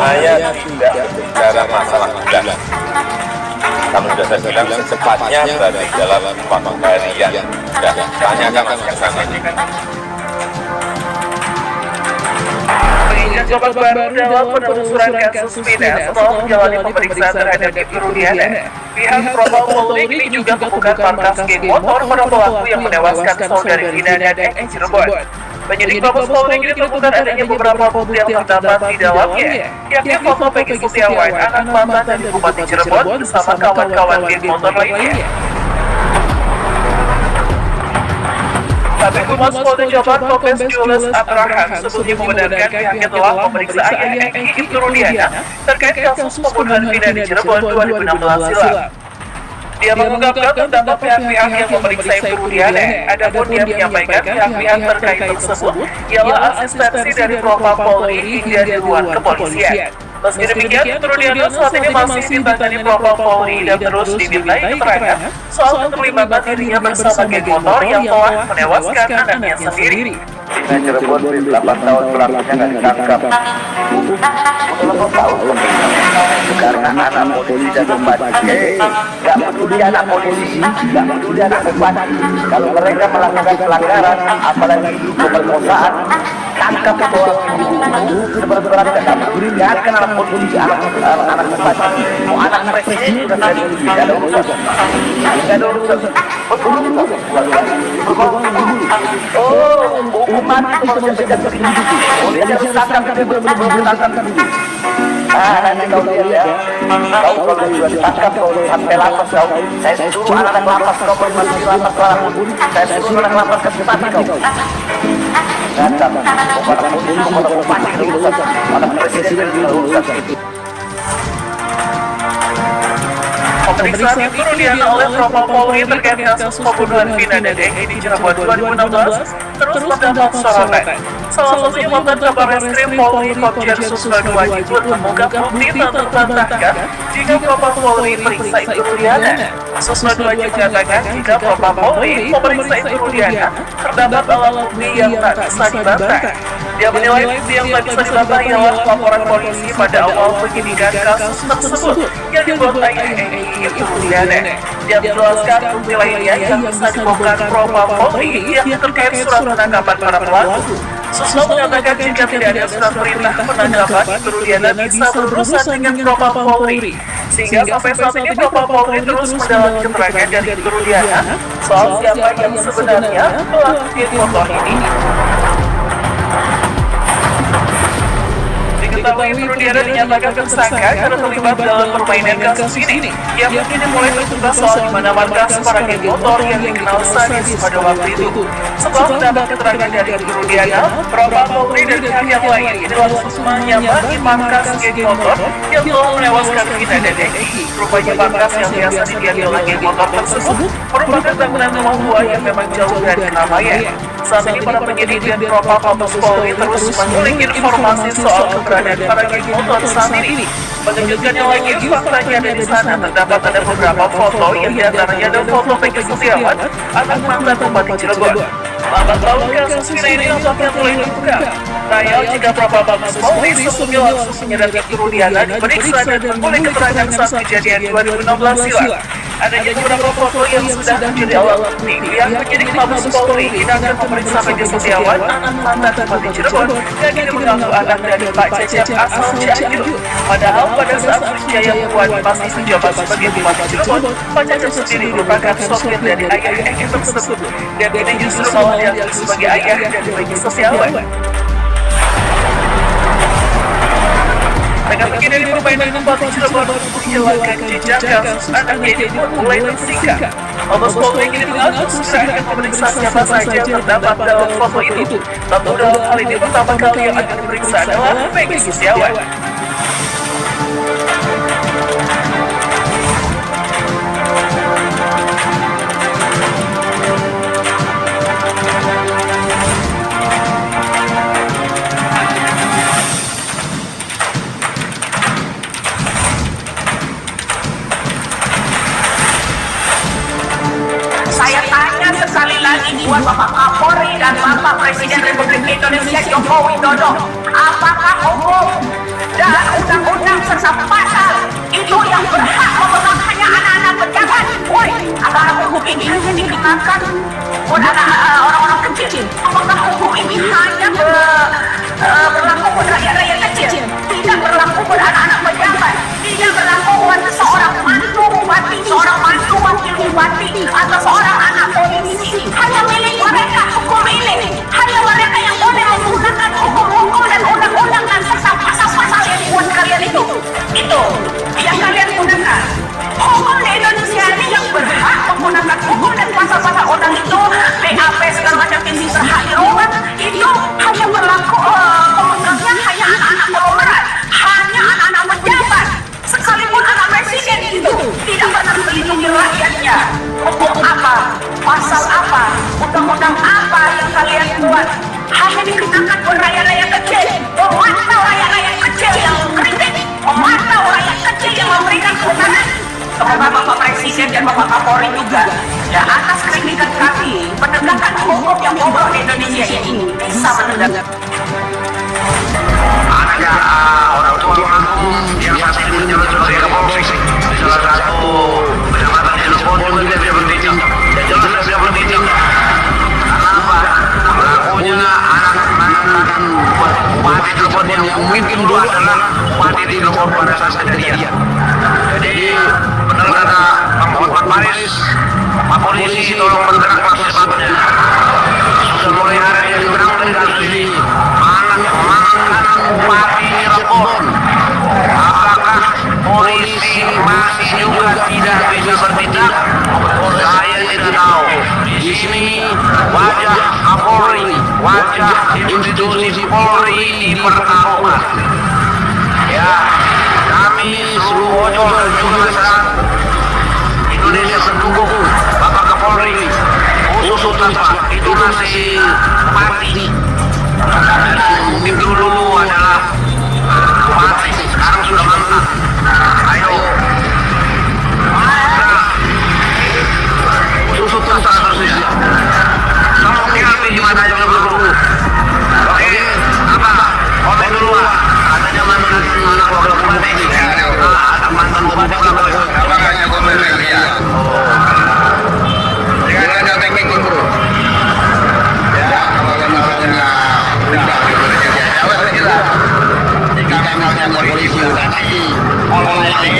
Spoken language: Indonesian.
Saya tidak berbicara masalah bulan. Kamu sudah saya bilang secepatnya berada dalam pengendalian. Sudah, tanyakan Mas Kasana. Mengingat babak baru dalam penelusuran kasus Vina setelah menjalani pemeriksaan terhadap Ibu Rudiana, pihak Propam Polri kini juga membuka markas geng motor pada pelaku yang menewaskan saudari Vina dan Eki Cirebon. Penyidik Mabes Polri kini menemukan adanya beberapa bukti yang terdapat di dalamnya, yakni foto Peggy Setiawan, anak mantan dari Bupati Cirebon bersama kawan-kawan geng motor lainnya. Kabid Humas Polda Jabar Kombes Julius Abraham sebelumnya membenarkan pihaknya telah memeriksa ayah Eki Ibnu Rudiana terkait kasus pembunuhan Vina di Cirebon 2016 silam. Dia mengungkapkan terdapat pihak-pihak yang memeriksa Ibnu Rudiana, adapun dia menyampaikan pihak-pihak terkait tersebut ialah asistensi dari Propam Polri hingga di luar kepolisian. Meski demikian, Ibnu Rudiana saat ini masih ditangani Propam Polri dan terus dimintai keterangan soal keterlibatan dirinya bersama geng motor yang telah menewaskan anaknya sendiri. Di Cirebon 8 tahun pelakunya nggak ditangkap. 8 tahun karena anak polisi dan bupati nggak peduli anak polisi, nggak peduli anak bupati. Kalau mereka melakukan pelanggaran, apalagi pemerkosaan, tangkap orang itu seberat-berat nggak peduli. Biarkan anak polisi, anak bupati, mau anak presiden sudah nggak ada urusan, nggak ada urusan. Oh, hukuman kalau dia begini, dia harus tangkap dia benar-benar. Nanti kau lihat ya, kau kalau sudah ditangkap kau sampai lapas kau, saya suruh anak lapas kau masuk di lapas orang, saya suruh anak lapas ke bupati kau. Datang, kepada polisi, kepada bupati urusan, kepada presiden urusan. Pemeriksaan Ibnu Rudiana oleh Propam Polri terkait kasus pembunuhan Vina dan Eki di Cirebon 2016 terus mendapat sorotan. Salah satunya mantan Kabar Reskrim Polri Komjen Susnadu Wajibun mengungkap bukti tak terbantahkan jika Propam Polri periksa Ibnu Rudiana. Susnadu Wajib mengatakan jika Propam Polri memeriksa Ibnu Rudiana terdapat alat bukti yang tak bisa dibantah. Dia menilai bukti yang tak bisa dibantah ialah laporan polisi pada awal penyidikan kasus tersebut yang dibuat ayah Eki Ibnu Rudiana. Dia menjelaskan bukti lainnya yang bisa dibongkar Propam Polri yang terkait surat penangkapan para pelaku. Susno mengatakan jika tidak ada surat perintah penangkapan, Ibnu Rudiana bisa berurusan dengan Propam Polri. Sehingga sampai saat ini Propam Polri terus mendalami keterangan dari Ibnu Rudiana soal siapa yang sebenarnya pelaku geng motor ini. Diketahui Ibnu Rudiana dinyatakan tersangka karena terlibat dalam permainan kasus ini. Ia mungkin dimulai terbuka soal di mana markas para geng motor yang dikenal sadis pada waktu itu. Setelah mendapat keterangan dari Ibnu Rudiana, Propam Polri dan pihak yang lain ini langsung menyambangi markas geng motor yang telah menewaskan Vina dan Eki. Rupanya markas yang biasa didiami oleh geng motor tersebut merupakan bangunan rumah tua yang memang jauh dari keramaian. Saat ini para penyidik dan Propam Mabes Polri terus mengulik informasi soal keberadaan para geng motor saat ini. Mengejutkannya lagi, faktanya ada di sana terdapat ada beberapa foto yang diantaranya ada foto Peggy Setiawan, anak mantan Bupati Cirebon. Lambat laun kasus ini nampaknya mulai terbuka. Tayal jika Propam Mabes Polri sebelumnya langsung menyeret Ibnu Rudiana diperiksa dan memulai keterangan saat kejadian 2016 silam. Adanya beberapa foto yang sudah menjadi alat bukti yang penyidik Mabes Polri tidak akan memeriksa Peggy Setiawan, anak mantan Bupati Cirebon, yang kini mengaku anak dari Pak Cecep asal Cianjur. Padahal pada saat usia yang kuat masih menjabat sebagai Bupati Cirebon, Pak Cecep sendiri merupakan sopir dari ayah Eki tersebut, dan ini justru malah dianggap sebagai ayah dari Peggy Setiawan. Dengan begini permainan Bupati Cirebon untuk menghilangkan jejak kasus anaknya ini pun mulai tersingkap. Mabes Polri kini mengaku segera akan memeriksa siapa saja yang terdapat dalam foto itu. Tentu dalam hal ini pertama kali yang akan diperiksa adalah Peggy Setiawan. Saya tanya sekali lagi buat Bapak Kapolri dan Bapak Presiden Republik Indonesia Joko Widodo, apakah hukum dan undang-undang serta pasal itu yang berhak memegang hanya anak-anak pejabat. Woi, anak-anak hukum ini hanya dikenakan buat orang-orang kecil. Apakah hukum ini hanya berlaku buat rakyat-rakyat kecil? Tidak berlaku buat anak-anak pejabat. Tidak berlaku buat seorang mantu bupati, seorang mantu wakil bupati, atau seorang anak polisi. Hanya milik mereka hukum ini. Hanya mereka yang boleh menggunakan hukum-hukum dan undang-undang dan serta pasal-pasal yang dibuat kalian itu. Itu yang kalian gunakan. Hukum di Indonesia ini yang berhak menggunakan hukum dan pasal-pasal undang itu, BAP segala macam yang bisa dirubah, itu hanya berlaku pemegangnya hanya anak-anak konglomerat, hanya anak-anak pejabat. Sekalipun anak presiden itu tidak pernah melindungi rakyatnya. Hukum apa, pasal apa, undang-undang apa yang kalian buat hanya dikenakan buat rakyat-rakyat kecil, memantau rakyat-rakyat kecil yang kritik, memantau rakyat kecil yang memberikan kebenaran. Semoga Bapak Presiden dan Bapak Kapolri juga ya atas kritikan kami penegakan hukum yang bobrok di Indonesia ini bisa menegakkan. Ada orang tua yang saat ini menjabat sebagai Kapolsek di salah satu kecamatan di Cirebon juga tidak bertindak dan jelas tidak bertindak. Kenapa? Pelakunya anak-anak bupati Cirebon yang mungkin dulu adalah bupati di Cirebon pada saat kejadian. Jadi benar kata Pak Paris, Pak Polisi tolong bergerak secepatnya. Sudah mulai hari yang berang dari kasus ini. Mantan bupati Cirebon, apakah polisi masih juga tidak bisa bertindak? Saya tidak tahu. Di sini wajah Kapolri, wajah institusi Polri dipertaruhkan. Ya, kami seluruh ojol dan juga masyarakat Indonesia mendukung Bapak Kapolri. Khusus tanpa itu masih bupati. Mungkin dulu adalah bupati, sekarang sudah mantan. Ayo, khusus tanpa harusnya. Tolong diambil di mata yang dulu. Oke, apa? Komen dulu lah. Ada zaman anak wakil bupati ini. Ada mantan bupati wakil. Makanya komen lagi ya. Jangan ada teknik dulu. Ya, kalau misalnya udah jawab jelas. Jika memangnya polisi tadi online